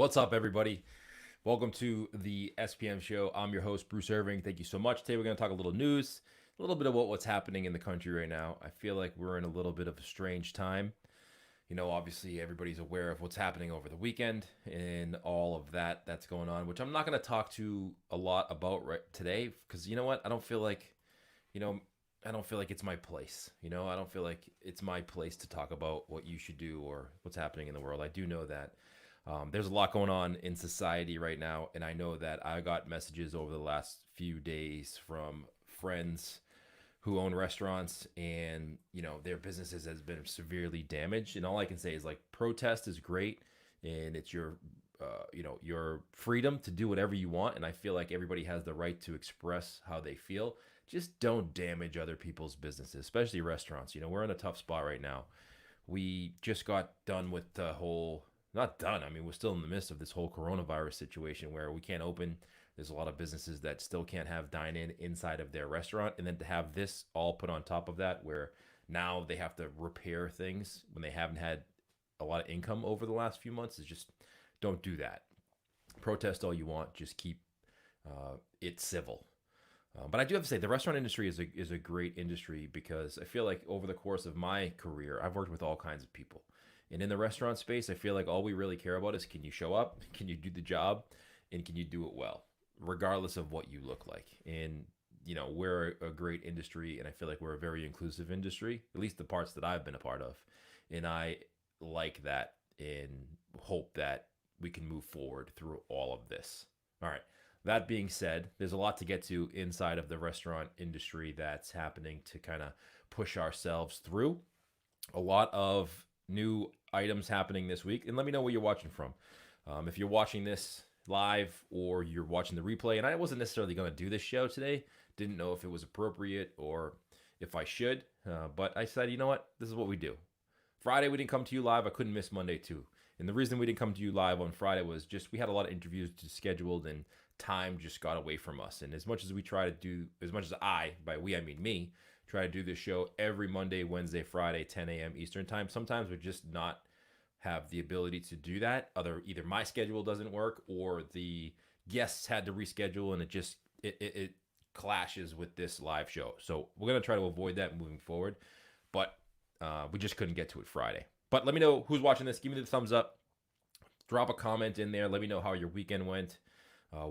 What's up, everybody? Welcome to the SPM show. I'm your host, Bruce Irving. Thank you so much. Today, we're going to talk a little news, a little bit about what's happening in the country right now. I feel like we're in a little bit of a strange time. Obviously, everybody's aware of what's happening over the weekend and all of that's going on, which I'm not going to talk to a lot about right today because you know what? You know, I don't feel like it's my place. I don't feel like it's my place to talk about what you should do or what's happening in the world. I do know that there's a lot going on in society right now, and I know that I got messages over the last few days from friends who own restaurants, and their businesses has been severely damaged. And all I can say is like protest is great, and it's your freedom to do whatever you want. And I feel like everybody has the right to express how they feel. Just don't damage other people's businesses, especially restaurants. We're in a tough spot right now. We just got done with the whole, not done. I mean, we're still in the midst of this whole coronavirus situation where we can't open. There's a lot of businesses that still can't have dine in inside of their restaurant. And then to have this all put on top of that, where now they have to repair things when they haven't had a lot of income over the last few months, is just don't do that. Protest all you want, just keep it civil. But I do have to say, the restaurant industry is a great industry because I feel like over the course of my career, I've worked with all kinds of people. And in the restaurant space, I feel like all we really care about is, can you show up, can you do the job, and can you do it well, regardless of what you look like. And we're a great industry, and I feel like we're a very inclusive industry, at least the parts that I've been a part of. And I like that and hope that we can move forward through all of this. All right. That being said, there's a lot to get to inside of the restaurant industry that's happening to kind of push ourselves through. A lot of new items happening this week. And let me know where you're watching from. If you're watching this live or you're watching the replay, and I wasn't necessarily going to do this show today, didn't know if it was appropriate or if I should, but I said, you know what, this is what we do. Friday, we didn't come to you live. I couldn't miss Monday too. And the reason we didn't come to you live on Friday was just we had a lot of interviews scheduled and time just got away from us. And as much as we try to do, as much as I, by we I mean me, try to do this show every Monday, Wednesday, Friday, 10 a.m. Eastern time, sometimes we just not have the ability to do that. Either my schedule doesn't work or the guests had to reschedule, and it clashes with this live show. So we're going to try to avoid that moving forward. But we just couldn't get to it Friday. But let me know who's watching this. Give me the thumbs up. Drop a comment in there. Let me know how your weekend went,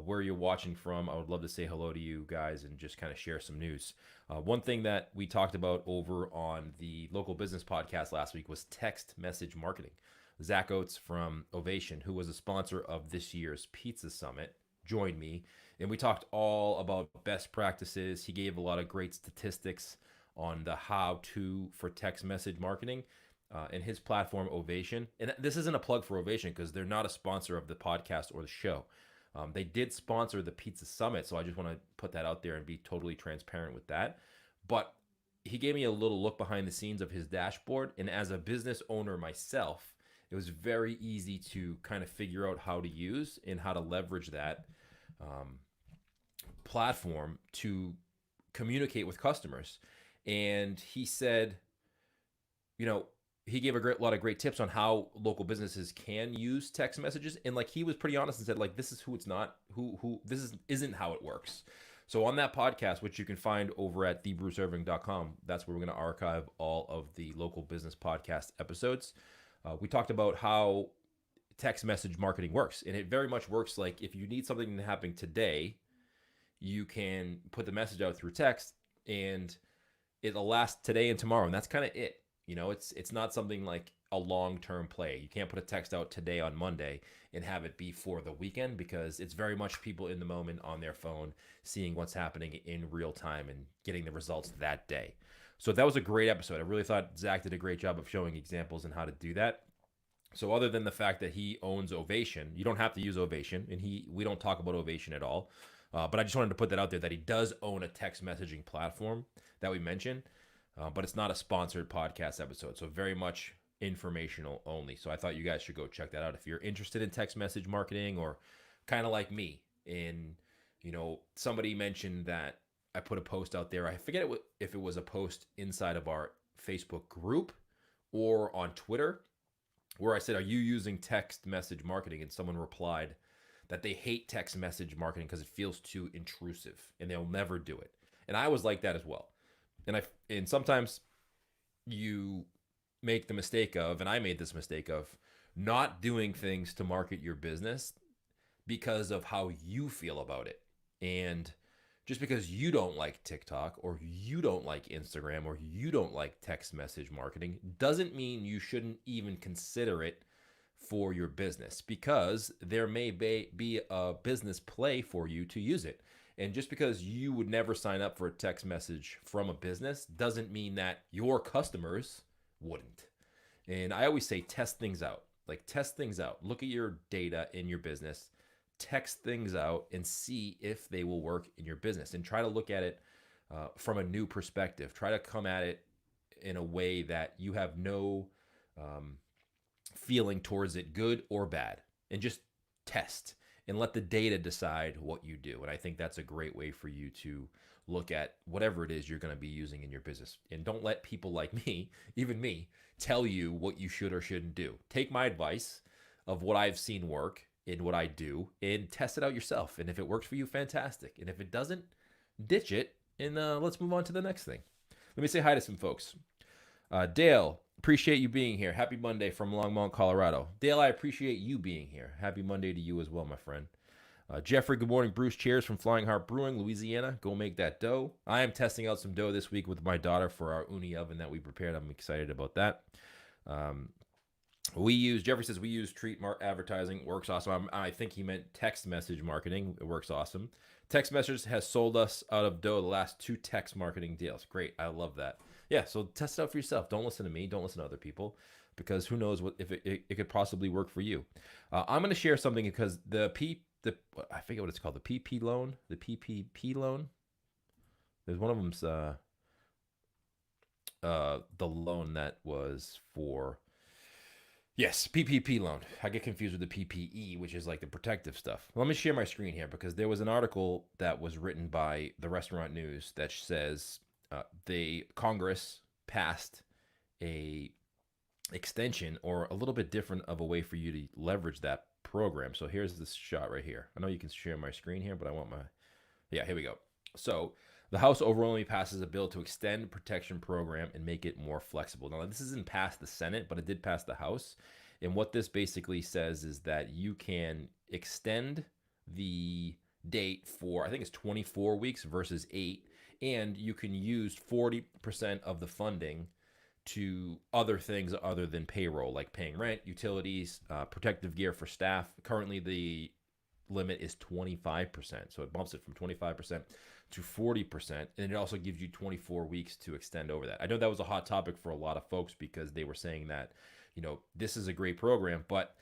where you're watching from. I would love to say hello to you guys and just kind of share some news. One thing that we talked about over on the local business podcast last week was text message marketing. Zach Oates from Ovation, who was a sponsor of this year's Pizza Summit, joined me, and we talked all about best practices. He gave a lot of great statistics on the how-to for text message marketing and his platform, Ovation. And this isn't a plug for Ovation because they're not a sponsor of the podcast or the show. They did sponsor the Pizza Summit, so I just want to put that out there and be totally transparent with that. But he gave me a little look behind the scenes of his dashboard, and as a business owner myself, it was very easy to kind of figure out how to use and how to leverage that platform to communicate with customers. And he said, he gave a lot of great tips on how local businesses can use text messages. And like, he was pretty honest and said, like, this is who it's not, isn't how it works. So on that podcast, which you can find over at thebruceirving.com, that's where we're going to archive all of the local business podcast episodes. We talked about how text message marketing works. And it very much works like if you need something to happen today, you can put the message out through text and it'll last today and tomorrow. And that's kind of it. It's not something like a long-term play. You can't put a text out today on Monday and have it be for the weekend because it's very much people in the moment on their phone, seeing what's happening in real time and getting the results that day. So that was a great episode. I really thought Zach did a great job of showing examples on how to do that. So other than the fact that he owns Ovation, you don't have to use Ovation, and we don't talk about Ovation at all. But I just wanted to put that out there that he does own a text messaging platform that we mentioned, but it's not a sponsored podcast episode. So very much informational only. So I thought you guys should go check that out if you're interested in text message marketing or kind of like me. And, somebody mentioned that I put a post out there. I forget if it was a post inside of our Facebook group or on Twitter, where I said, "Are you using text message marketing?" And someone replied that they hate text message marketing because it feels too intrusive and they'll never do it. And I was like that as well. And sometimes you make the mistake of, and I made this mistake of, not doing things to market your business because of how you feel about it. And just because you don't like TikTok or you don't like Instagram or you don't like text message marketing doesn't mean you shouldn't even consider it for your business, because there may be a business play for you to use it. And just because you would never sign up for a text message from a business doesn't mean that your customers wouldn't. And I always say test things out. Like, test things out. Look at your data in your business, text things out, and see if they will work in your business. And try to look at it from a new perspective. Try to come at it in a way that you have no feeling towards it, good or bad, and just test and let the data decide what you do. And I think that's a great way for you to look at whatever it is you're going to be using in your business. And don't let people like me, even me, tell you what you should or shouldn't do. Take my advice of what I've seen work in what I do and test it out yourself. And if it works for you, fantastic. And if it doesn't, ditch it, and let's move on to the next thing. Let me say hi to some folks. Dale, appreciate you being here. Happy Monday from Longmont, Colorado. Dale, I appreciate you being here. Happy Monday to you as well, my friend. Jeffrey, good morning. Bruce, cheers from Flying Heart Brewing, Louisiana. Go make that dough. I am testing out some dough this week with my daughter for our uni oven that we prepared. I'm excited about that. Jeffrey says we use Treat advertising. Works awesome. I think he meant text message marketing. It works awesome. Text message has sold us out of dough the last 2 text marketing deals. Great. I love that. Yeah, so test it out for yourself. Don't listen to me. Don't listen to other people, because who knows what if it could possibly work for you. I'm going to share something because I forget what it's called, the PPP loan. There's one of them's the loan that was for, yes, PPP loan. I get confused with the PPE, which is like the protective stuff. Let me share my screen here, because there was an article that was written by the Restaurant News that says the Congress passed a extension, or a little bit different of a way for you to leverage that program. So here's this shot right here. I know you can share my screen here, but I want yeah, here we go. So the House overwhelmingly passes a bill to extend the protection program and make it more flexible. Now, this isn't past the Senate, but it did pass the House. And what this basically says is that you can extend the date for, I think it's 24 weeks versus 8, and you can use 40% of the funding to other things other than payroll, like paying rent, utilities, protective gear for staff. Currently, the limit is 25%. So it bumps it from 25% to 40%. And it also gives you 24 weeks to extend over that. I know that was a hot topic for a lot of folks, because they were saying that, this is a great program, but,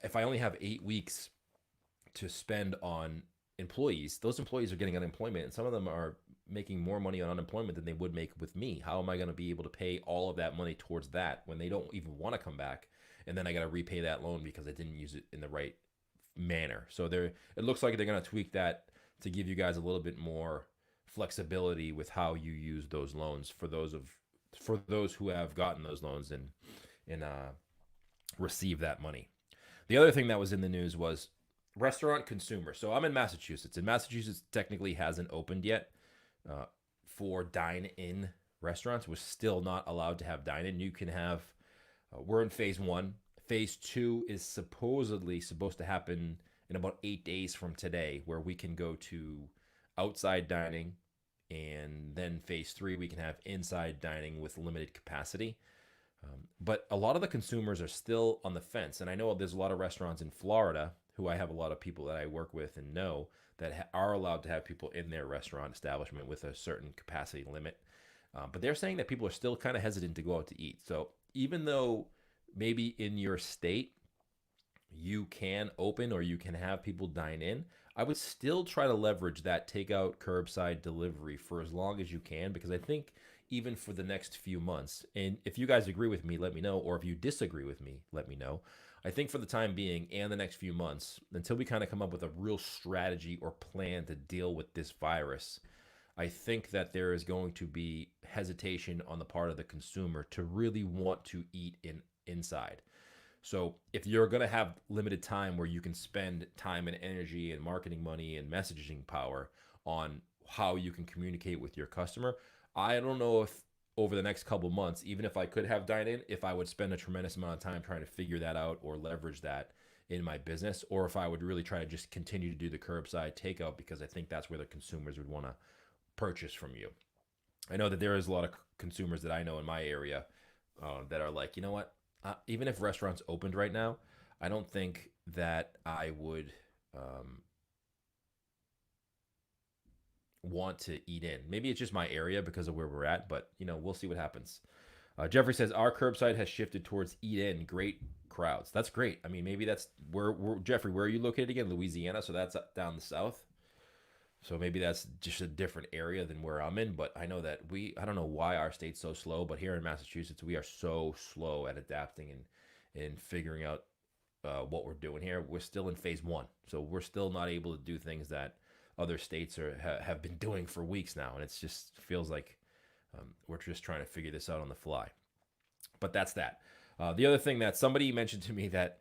if I only have 8 weeks to spend on employees, those employees are getting unemployment, and some of them are making more money on unemployment than they would make with me. How am I going to be able to pay all of that money towards that when they don't even want to come back? And then I got to repay that loan because I didn't use it in the right manner. So it looks like they're going to tweak that to give you guys a little bit more flexibility with how you use those loans for those who have gotten those loans and receive that money. The other thing that was in the news was restaurant consumer. So I'm in Massachusetts, and Massachusetts technically hasn't opened yet for dine-in restaurants. We're still not allowed to have dine-in. You can have, we're in phase 1. Phase 2 is supposedly supposed to happen in about 8 days from today, where we can go to outside dining, and then phase 3, we can have inside dining with limited capacity. But a lot of the consumers are still on the fence. And I know there's a lot of restaurants in Florida, who I have a lot of people that I work with and know, that are allowed to have people in their restaurant establishment with a certain capacity limit. But they're saying that people are still kind of hesitant to go out to eat. So even though maybe in your state you can open or you can have people dine in, I would still try to leverage that takeout, curbside delivery for as long as you can, because I think even for the next few months, and if you guys agree with me, let me know, or if you disagree with me, let me know. I think for the time being and the next few months, until we kind of come up with a real strategy or plan to deal with this virus, I think that there is going to be hesitation on the part of the consumer to really want to eat in inside. So if you're going to have limited time where you can spend time and energy and marketing money and messaging power on how you can communicate with your customer, I don't know if over the next couple months, even if I could have dine in, if I would spend a tremendous amount of time trying to figure that out or leverage that in my business, or if I would really try to just continue to do the curbside takeout because I think that's where the consumers would want to purchase from you. I know that there is a lot of consumers that I know in my area that are like, you know what? Even if restaurants opened right now, I don't think that I would want to eat in. Maybe it's just my area because of where we're at, but we'll see what happens. Jeffrey says our curbside has shifted towards eat in. Great crowds. That's great. I mean, maybe that's where Jeffrey. Where are you located again? Louisiana. So that's down the south. So maybe that's just a different area than where I'm in. But I know that I don't know why our state's so slow, but here in Massachusetts, we are so slow at adapting and figuring out what we're doing here. We're still in phase 1. So we're still not able to do things that other states have been doing for weeks now. And it just feels like we're just trying to figure this out on the fly. But that's that. The other thing that somebody mentioned to me that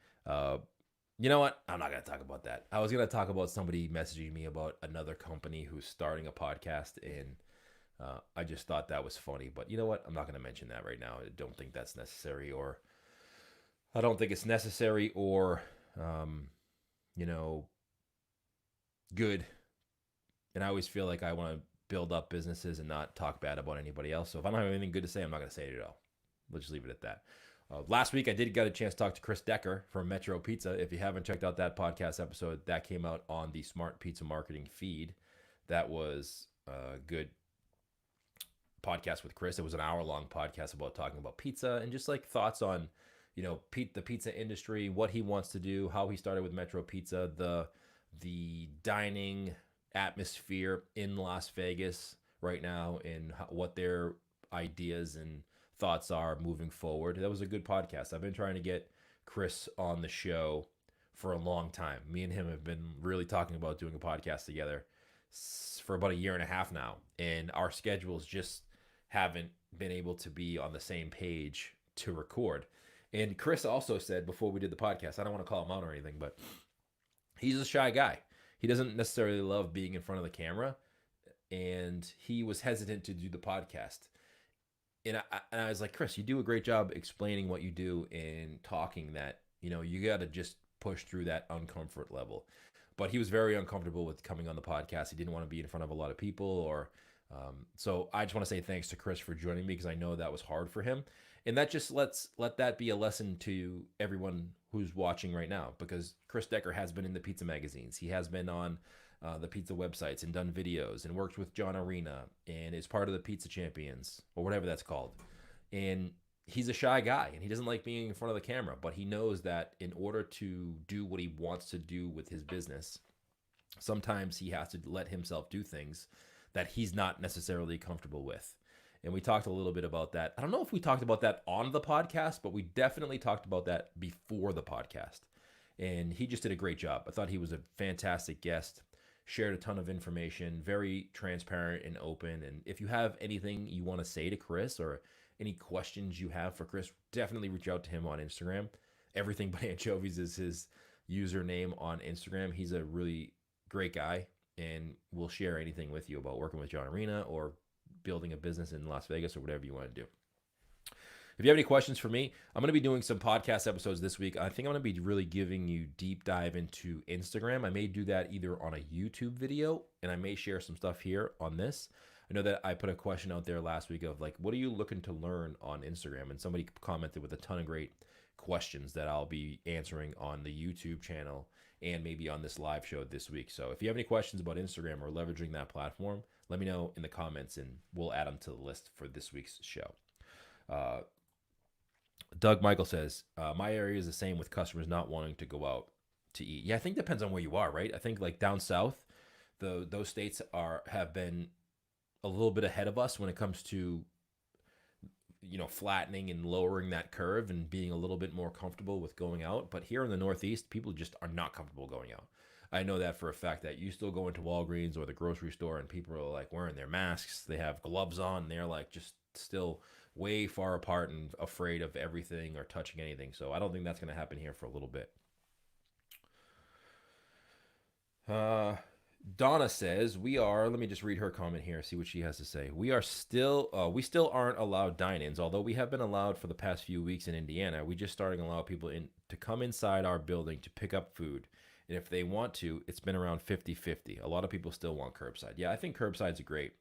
you know what? I'm not going to talk about that. I was going to talk about somebody messaging me about another company who's starting a podcast, and I just thought that was funny. But you know what? I'm not going to mention that right now. I don't think that's necessary, or I don't think it's necessary or, good. And I always feel like I want to build up businesses and not talk bad about anybody else. So if I don't have anything good to say, I'm not going to say it at all. We'll just leave it at that. Last week, I did get a chance to talk to Chris Decker from Metro Pizza. If you haven't checked out that podcast episode, that came out on the Smart Pizza Marketing feed. That was a good podcast with Chris. It was an hour-long podcast about talking about pizza and just like thoughts on, the pizza industry, what he wants to do, how he started with Metro Pizza, the dining atmosphere in Las Vegas right now, and what their ideas and thoughts are moving forward. That was a good podcast. I've been trying to get Chris on the show for a long time. Me and him have been really talking about doing a podcast together for about a year and a half now, and our schedules just haven't been able to be on the same page to record. And Chris also said before we did the podcast, I don't want to call him out or anything, but he's a shy guy. He doesn't necessarily love being in front of the camera, and he was hesitant to do the podcast. And I was like, Chris, you do a great job explaining what you do and talking that, you got to just push through that uncomfort level. But he was very uncomfortable with coming on the podcast. He didn't want to be in front of a lot of people so I just want to say thanks to Chris for joining me, because I know that was hard for him. And that just let that be a lesson to everyone who's watching right now, because Chris Decker has been in the pizza magazines. He has been on the pizza websites and done videos and worked with John Arena and is part of the Pizza Champions or whatever that's called. And he's a shy guy and he doesn't like being in front of the camera, but he knows that in order to do what he wants to do with his business, sometimes he has to let himself do things that he's not necessarily comfortable with. And we talked a little bit about that. I don't know if we talked about that on the podcast, but we definitely talked about that before the podcast. And he just did a great job. I thought he was a fantastic guest, shared a ton of information, very transparent and open. And if you have anything you want to say to Chris or any questions you have for Chris, definitely reach out to him on Instagram. Everything but Anchovies is his username on Instagram. He's a really great guy and will share anything with you about working with John Arena or building a business in Las Vegas or whatever you want to do. If you have any questions for me, I'm going to be doing some podcast episodes this week. I think I'm going to be really giving you deep dive into Instagram. I may do that either on a YouTube video, and I may share some stuff here on this. I know that I put a question out there last week of like, what are you looking to learn on Instagram? And somebody commented with a ton of great questions that I'll be answering on the YouTube channel and maybe on this live show this week. So if you have any questions about Instagram or leveraging that platform, let me know in the comments and we'll add them to the list for this week's show. Doug Michael says, my area is the same with customers not wanting to go out to eat. Yeah, I think it depends on where you are, right? I think like down south, those states have been a little bit ahead of us when it comes to, flattening and lowering that curve and being a little bit more comfortable with going out. But here in the Northeast, people just are not comfortable going out. I know that for a fact that you still go into Walgreens or the grocery store and people are like wearing their masks. They have gloves on. And they're like just still way far apart and afraid of everything or touching anything. So I don't think that's going to happen here for a little bit. Donna says we are. Let me just read her comment here. See what she has to say. We still aren't allowed dine-ins, although we have been allowed for the past few weeks in Indiana. We just starting to allow people in to come inside our building to pick up food, and if they want to, it's been around 50-50. A lot of people still want curbside. Yeah, I think curbside's great.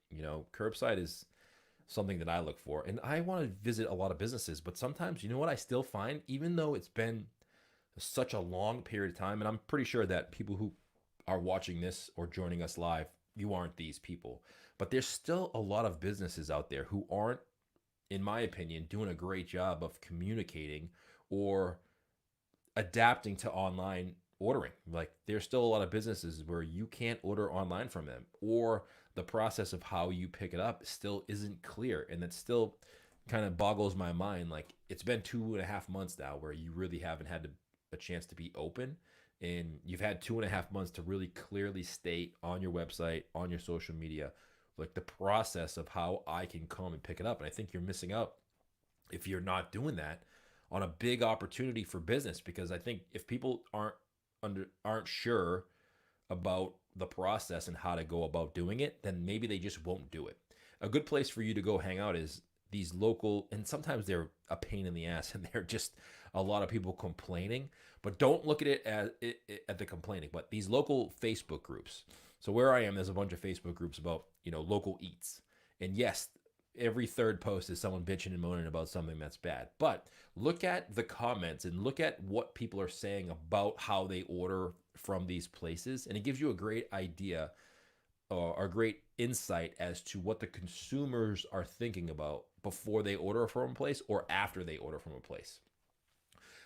Curbside is something that I look for, and I want to visit a lot of businesses. But sometimes, you know what I still find, even though it's been such a long period of time, and I'm pretty sure that people who are watching this or joining us live, you aren't these people. But there's still a lot of businesses out there who aren't, in my opinion, doing a great job of communicating or adapting to online ordering. Like there's still a lot of businesses where you can't order online from them, or the process of how you pick it up still isn't clear. And it still kind of boggles my mind. Like it's been 2.5 months now where you really haven't had a chance to be open, and you've had 2.5 months to really clearly state on your website, on your social media, like the process of how I can come and pick it up. And I think you're missing out if you're not doing that on a big opportunity for business, because I think if people aren't sure about the process and how to go about doing it, then maybe they just won't do it. A good place for you to go hang out is these local, and sometimes they're a pain in the ass and they're just a lot of people complaining, but don't look at it as at the complaining, but these local Facebook groups. So where I am, there's a bunch of Facebook groups about, local eats. And yes, every third post is someone bitching and moaning about something that's bad. But look at the comments and look at what people are saying about how they order from these places. And it gives you a great idea or a great insight as to what the consumers are thinking about before they order from a place or after they order from a place.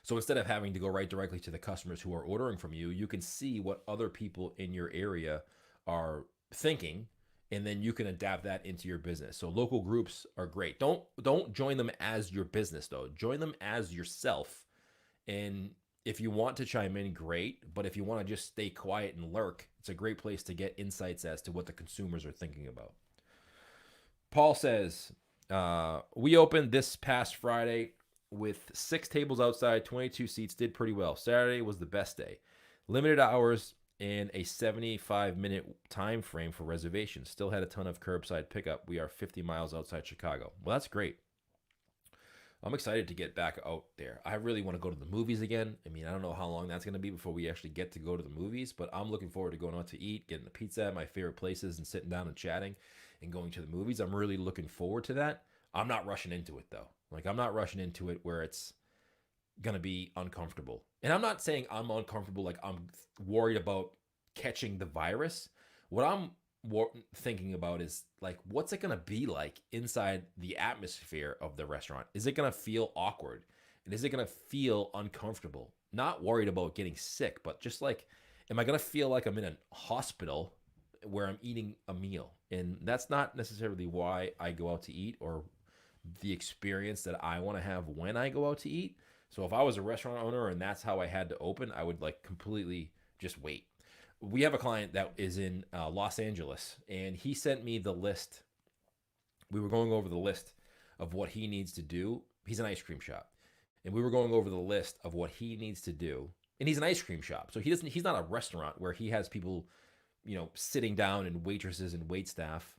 So instead of having to go right directly to the customers who are ordering from you, you can see what other people in your area are thinking, and then you can adapt that into your business. So local groups are great. Don't join them as your business though. Join them as yourself. And if you want to chime in, great. But if you want to just stay quiet and lurk, it's a great place to get insights as to what the consumers are thinking about. Paul says, we opened this past Friday with 6 tables outside, 22 seats, did pretty well. Saturday was the best day. Limited hours and a 75-minute time frame for reservations. Still had a ton of curbside pickup. We are 50 miles outside Chicago. Well, that's great. I'm excited to get back out there. I really want to go to the movies again. I mean, I don't know how long that's going to be before we actually get to go to the movies, but I'm looking forward to going out to eat, getting a pizza at my favorite places and sitting down and chatting and going to the movies. I'm really looking forward to that. I'm not rushing into it though. Like I'm not rushing into it where it's going to be uncomfortable. And I'm not saying I'm uncomfortable like I'm worried about catching the virus. What I'm thinking about is like, what's it going to be like inside the atmosphere of the restaurant? Is it going to feel awkward? And is it going to feel uncomfortable? Not worried about getting sick, but just like, am I going to feel like I'm in a hospital where I'm eating a meal? And that's not necessarily why I go out to eat or the experience that I want to have when I go out to eat. So if I was a restaurant owner and that's how I had to open, I would like completely just wait. We have a client that is in Los Angeles, and he sent me the list. We were going over the list of what he needs to do. He's an ice cream shop, and we were going over the list of what he needs to do. And he's an ice cream shop, so he's not a restaurant where he has people, sitting down and waitresses and wait staff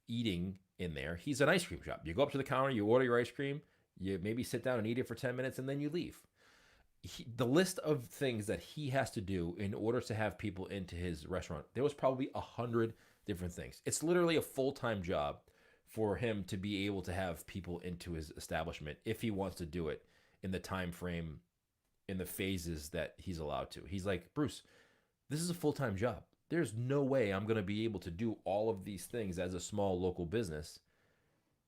eating in there. He's an ice cream shop. You go up to the counter, you order your ice cream, you maybe sit down and eat it for 10 minutes, and then you leave. The list of things that he has to do in order to have people into his restaurant, there was probably 100 different things. It's literally a full-time job for him to be able to have people into his establishment if he wants to do it in the time frame, in the phases that he's allowed to. He's like, Bruce, this is a full-time job. There's no way I'm going to be able to do all of these things as a small local business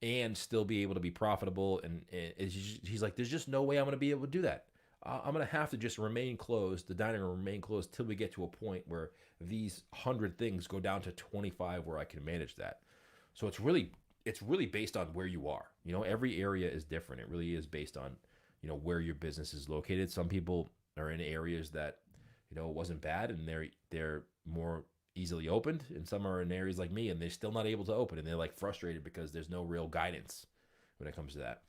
and still be able to be profitable. And he's like, there's just no way I'm going to be able to do that. I'm going to have to just remain closed, the dining room remain closed till we get to a point where these 100 things go down to 25 where I can manage that. So it's really based on where you are. Every area is different. It really is based on, where your business is located. Some people are in areas that, it wasn't bad and they're more easily opened, and some are in areas like me and they're still not able to open, and they're like frustrated because there's no real guidance when it comes to that.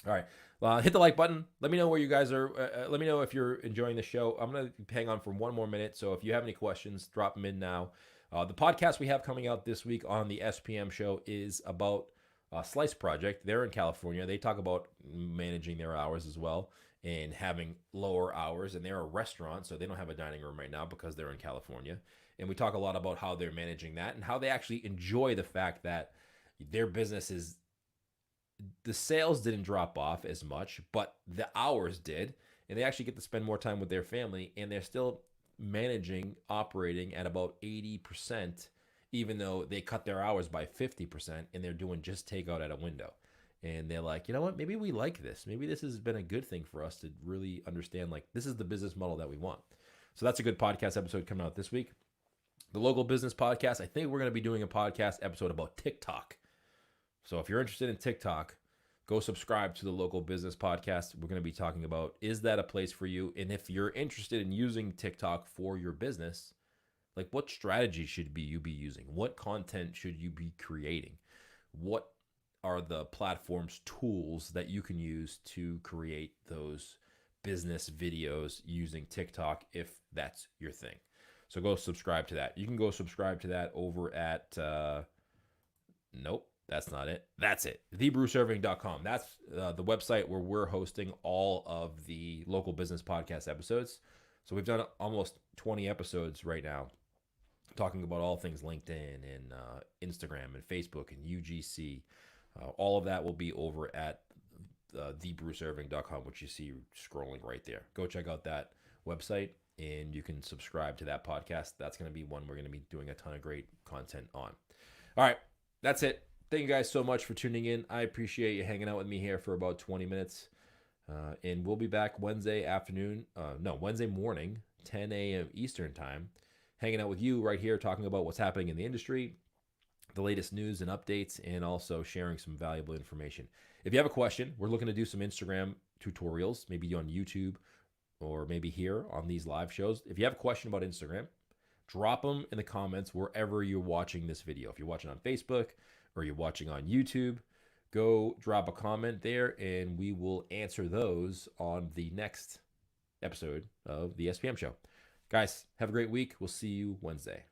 All right. Hit the like button. Let me know where you guys are. Let me know if you're enjoying the show. I'm going to hang on for one more minute. So if you have any questions, drop them in now. The podcast we have coming out this week on the SPM show is about Slice Project. They're in California. They talk about managing their hours as well and having lower hours. And they're a restaurant, so they don't have a dining room right now because they're in California. And we talk a lot about how they're managing that and how they actually enjoy the fact that their business is, the sales didn't drop off as much, but the hours did. And they actually get to spend more time with their family, and they're still operating at about 80%, even though they cut their hours by 50% and they're doing just takeout at a window. And they're like, you know what? Maybe we like this. Maybe this has been a good thing for us to really understand, like, this is the business model that we want. So that's a good podcast episode coming out this week. The Local Business Podcast, I think we're going to be doing a podcast episode about TikTok. So if you're interested in TikTok, go subscribe to the Local Business Podcast. We're going to be talking about, is that a place for you? And if you're interested in using TikTok for your business, like, what strategy should you be using? What content should you be creating? What are the platform's tools that you can use to create those business videos using TikTok if that's your thing? So go subscribe to that. You can go subscribe to that over at, nope, that's not it. That's it. TheBrewServing.com. That's the website where we're hosting all of the Local Business Podcast episodes. So we've done almost 20 episodes right now, talking about all things LinkedIn and Instagram and Facebook and UGC. All of that will be over at TheBrewServing.com, which you see scrolling right there. Go check out that website, and you can subscribe to that podcast. That's going to be one we're going to be doing a ton of great content on. All right, that's it. Thank you guys so much for tuning in. I appreciate you hanging out with me here for about 20 minutes. And we'll be back Wednesday morning, 10 a.m. Eastern time, hanging out with you right here, talking about what's happening in the industry, the latest news and updates, and also sharing some valuable information. If you have a question, we're looking to do some Instagram tutorials, maybe on YouTube or maybe here on these live shows. If you have a question about Instagram, drop them in the comments wherever you're watching this video. If you're watching on Facebook or you're watching on YouTube, go drop a comment there and we will answer those on the next episode of the SPM show. Guys, have a great week. We'll see you Wednesday.